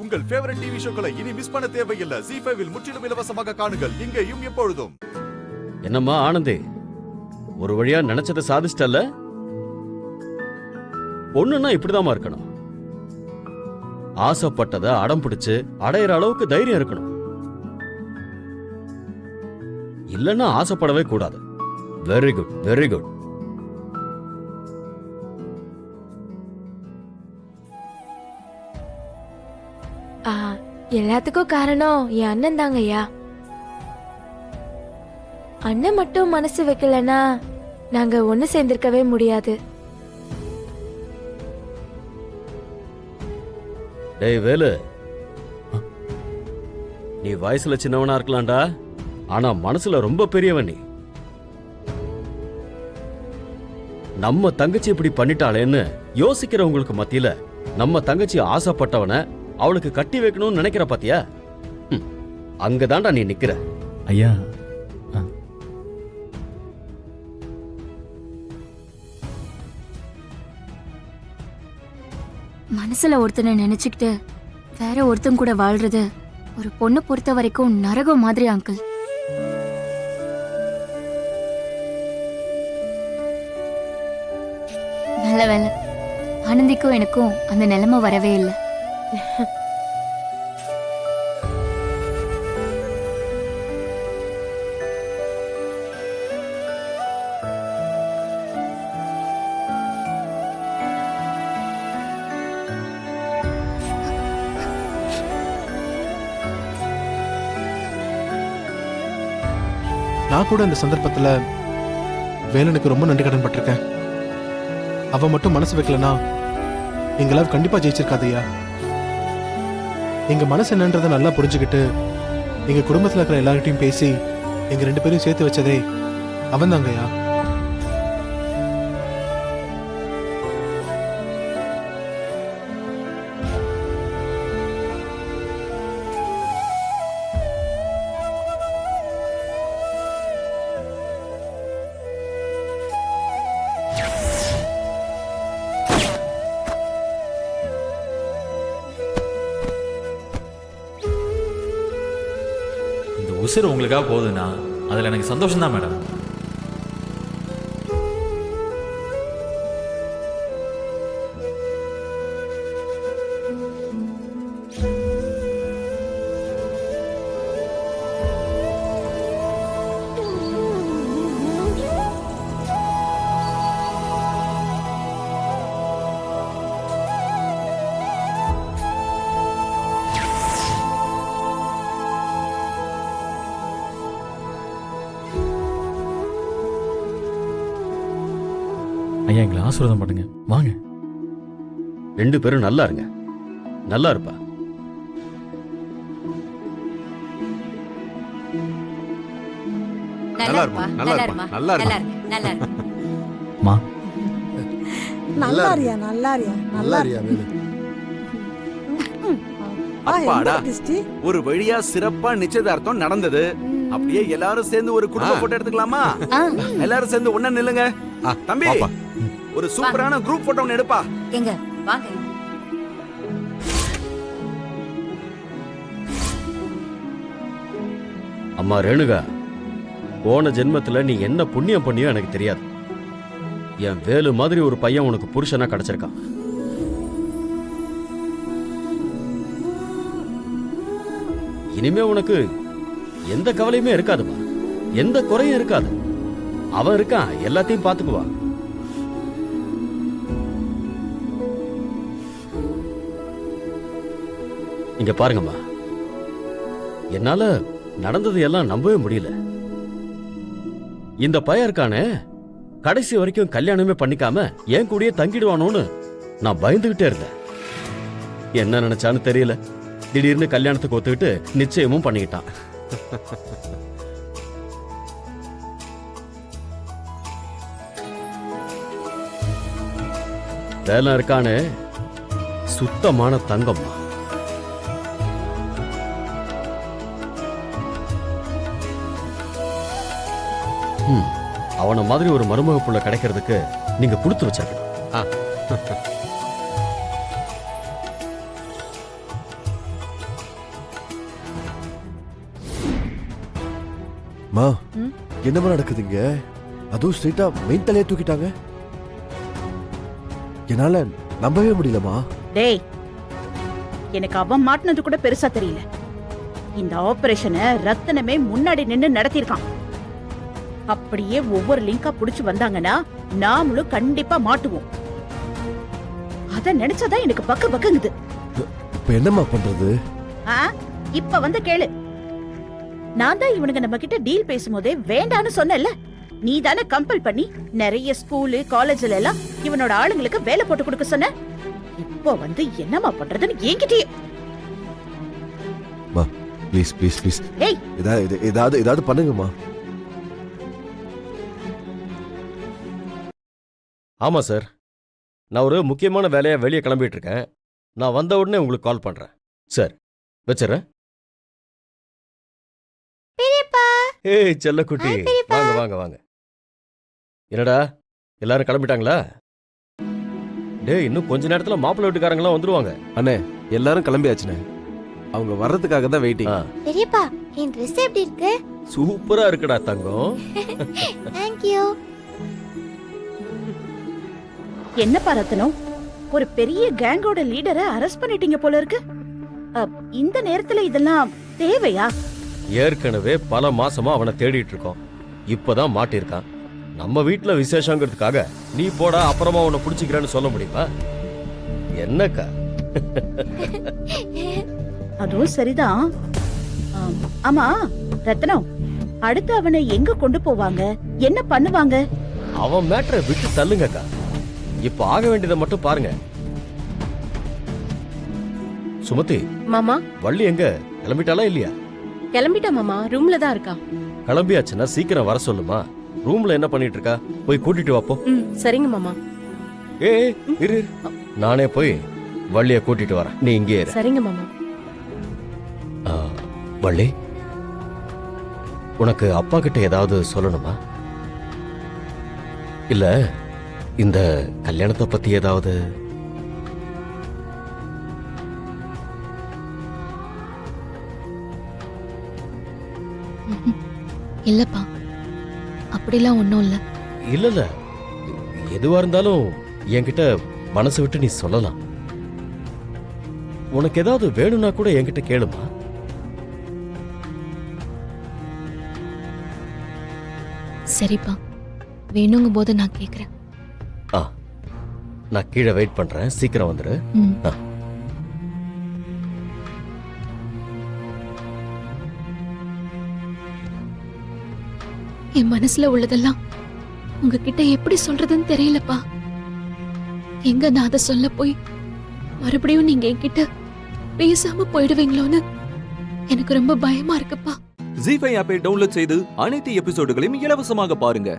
உங்கள் favourite TV ஷோக்களை இனி miss பண்ண தேவையில்லை. ZEE5 இல் முற்றிலும் இலவசமாக காணுங்கள். இங்கேயும் எப்பொழுதும். என்னம்மா ஆனந்தி, ஒரு வழியா நினைச்சதை சாதிச்சிட்டல்ல? பொண்ணுன்னா இப்படிதாம்மா இருக்கணும். ஆசைப்பட்டதை அடம் பிடிச்சு அடையிற அளவுக்கு தைரியம் இருக்கணும். இல்லன்னா ஆசைப்படவே கூடாது. Very good, very good. எல்லாத்துக்கும் காரணம் என் அண்ணன் தாங்க ஐயா. அண்ணன் மட்டும் மனசு வைக்கலன்னா நாங்க ஒண்ணு சேர்ந்திருக்கவே முடியாது. டேய் வேலு, நீ வயசுல சின்னவனா இருக்கலாம்டா, ஆனா மனசுல ரொம்ப பெரியவன் நீ. நம்ம தங்கச்சி இப்படி பண்ணிட்டாளேன்னு யோசிக்கிறவங்களுக்கு மத்தியில நம்ம தங்கச்சி ஆசைப்பட்டவன அவளுக்கு கட்டி வைக்கணும்னு நினைக்கிற பாத்தியா? அங்கதான்டா நீ நிக்கிற. ஐயா, மனசுல ஒருத்தனை நினைச்சுக்கிட்டு வேற ஒருத்தன் கூட வாழ்றது ஒரு பொண்ணு பொறுத்த வரைக்கும் நரகம் மாதிரி அங்கிள். நல்ல வேலை, ஆனந்திக்கும் எனக்கும் அந்த நிலைமை வரவே இல்லை. நான் கூட இந்த சந்தர்ப்பத்துல வேலனுக்கு ரொம்ப நன்றி கடன் பட்டிருக்கேன். அவ மட்டும் மனசு வைக்கலனா எங்களால் கண்டிப்பா ஜெயிச்சிருக்காதையா. எங்க மனசு என்னன்றதை நல்லா புரிஞ்சுக்கிட்டு எங்க குடும்பத்துல இருக்கிற எல்லார்கிட்டையும் பேசி எங்க 2 பேரையும் சேர்த்து வச்சதே அவன் தாங்கய்யா. உசிர் உங்களுக்காக போகுதுன்னா அதில் எனக்கு சந்தோஷம் தான் மேடம். ஐயா, எங்களை ஆசீர்வாதம் பண்ணுங்க. வாங்க. 2 பேரும் நல்லா இருங்க. நல்லா இருப்பா. நல்லா இருப்பா, நல்லா இருப்பா, நல்லா இருப்பா. மா, நல்லாரியா நல்லாரியா நல்லாரியா வேலு. அப்பாடா, ஒரு வழியா சிறப்பா நிச்சயதார்த்தம் நடந்தது. அப்படியே எல்லாரும் சேர்ந்து ஒரு குடும்ப போட்டோ எடுத்துக்கலாமா? எல்லாரும் சேர்ந்து ஒண்ணா நில்லுங்க. தம்பி, ஒரு சூப்பரான குரூப் போட்டோ ஒன்னு எடுப்பா. எங்க வாங்க. அம்மா ரேணுகா, போன ஜென்மத்துல நீ என்ன புண்ணியம் பண்ணியோ எனக்கு தெரியாது. என் வேலு மாதிரி ஒரு பையன் உனக்கு புருஷனா கிடைச்சிருக்கான். இனிமே உனக்கு எந்த கவலையுமே இருக்காதுமா, எந்த குறையும் இருக்காது. அவன் இருக்கான், எல்லாத்தையும் பாத்துக்குவா. இங்க பாருங்கம்மா, என்னால நடந்தது எல்லாம் நம்பவே முடியல. இந்த பையன் இருக்கானே, கடைசி வரைக்கும் கல்யாணமே பண்ணிக்காம என் கூடயே தங்கிடுவானோன்னு நான் பயந்துகிட்டே இருந்தேன். என்ன நினைச்சான்னு தெரியல, திடீர்னு கல்யாணத்துக்கு ஒத்துக்கிட்டு நிச்சயமும் பண்ணிக்கிட்டான். வேலை இருக்கானே, சுத்தமான தங்கம்மா. அவன மாதிரி ஒரு மருமக புள்ள கிடைக்கிறதுக்கு நீங்க கொடுத்து வச்சிருக்கணும். மா ம்? என்னமா நடக்குதுங்க? அதுவும் ஸ்ட்ரைட்டா மெயின் தலையே தூக்கிட்டாங்க. என்னால நம்பவே முடியலமா. டேய், எனக்கு அவன் மாட்டினது கூட பெருசா தெரியல. இந்த ஆபரேஷனை ரத்தனமே முன்னாடி நின்னு நடத்திருக்கான். அப்படியே ஒவ்வொரு லிங்கா புடிச்சு வந்தாங்கன்னா நாமளும் கண்டிப்பா மாட்டுவோம். அத நினைச்சாதான் எனக்கு பக்குங்குது. இப்ப என்னம்மா பண்றது? இப்ப வந்து கேளு. நான் தான் இவனுங்க நம்ம கிட்ட டீல் பேசும்போதே வேண்டான்னு சொன்னேன்ல. நீ தானே கம்பல் பண்ணி நிறைய ஸ்கூலு காலேஜ்ல எல்லாம் இவனோட ஆளுங்களுக்கு வேலை போட்டு கொடுக்க சொன்ன. இப்போ வந்து என்னமா பண்றதுன்னு என்கிட்டயே. மா ப்ளீஸ் ப்ளீஸ் ப்ளீஸ் ஏய், ஏதாவது பண்ணுங்கம்மா. ஆமா சார், நான் ஒரு முக்கியமான வேலையா வெளியே கிளம்பிட்டு இருக்கேன். நான் வந்த உடனே உங்களுக்கு கால் பண்றேன். சார் வச்சிடறேன். ஏய் செல்லக்குட்டி, வாங்க வாங்க வாங்க. என்னடா எல்லாரும் கிளம்பிட்டாங்களா? டேய், இன்னும் கொஞ்ச நேரத்துல மாப்பிள்ளை வீட்டுக்காரங்களாம் வந்துருவாங்க. அண்ணே எல்லாரும் கிளம்பியாச்சுண்ணே. அவங்க வர்றதுக்காக தான் வெயிட்டிங். பெரியப்பா, என் Dress எப்படி இருக்கு? சூப்பரா இருக்குடா தங்கம். Thank you. என்னப்பா ரத்னம், ஒரு பெரிய கேங்கோட லீடரை அரெஸ்ட் பண்ணிட்டீங்க போல இருக்கு. இந்த நேரத்துல இதெல்லாம் தேவையா? ஏற்கனவே பல மாசமா அவனை தேடிட்டு இருக்கோம். இப்பதான் மாட்டிருக்கான். நம்ம வீட்டுல விசேஷங்கிறதுக்காக நீ போடா அப்புறமா உன்னை புடிச்சுக்கிறேன்னு சொல்ல முடியுமா? என்னக்கா? அதுவும் சரிதான். ஆமா ரத்னம், அடுத்து அவனை எங்க கொண்டு போவாங்க, என்ன பண்ணுவாங்க? அவன் மேட்டரை விட்டு தள்ளுங்கக்கா. இப்ப ஆக வேண்டியதை மட்டும் பாருங்க. சுமதி, மாமா வள்ளி எங்க கிளம்பிட்டாளா இல்லையா? கிளம்பிட்டா மாமா, ரூம்ல தான் இருக்கா. கிளம்பியாச்சுன்னா சீக்கிரம் வர சொல்லுமா. ரூம்ல என்ன பண்ணிட்டு இருக்கா? போய் கூட்டிட்டு வாப்போ. சரிங்க மாமா. ஏய் இரு, நானே போய் வள்ளிய கூட்டிட்டு வரேன். நீ இங்கே இரு. சரிங்க மாமா. வள்ளி, உனக்கு அப்பா கிட்ட ஏதாவது சொல்லணுமா? இல்ல இந்த கல்யாணத்தை பத்தி ஏதாவது? இல்லப்பா, அப்படிலாம் ஒன்றும் இல்லை. இல்ல எதுவா இருந்தாலும் என்கிட்ட மனசு விட்டு நீ சொல்லலாம். உனக்கு ஏதாவது வேணும்னா கூட என்கிட்ட கேளுமா. சரிப்பா, வேணுங்கும் போது நான் கேட்குறேன். நான் கீழே வெயிட் பண்றேன், சீக்கிரம் வந்துரு. என் மனசுல உள்ளதெல்லாம் உங்ககிட்ட எப்படி சொல்றதுன்னு தெரியலப்பா. எங்க நான் அதை சொல்ல போய் மறுபடியும் நீங்க என்கிட்ட பேசாம போயிடுவீங்களோன்னு எனக்கு ரொம்ப பயமா இருக்குப்பா. ஜீ5 ஆப்பை டவுன்லோட் செய்து அனைத்து எபிசோடுகளையும் இலவசமாக பாருங்க.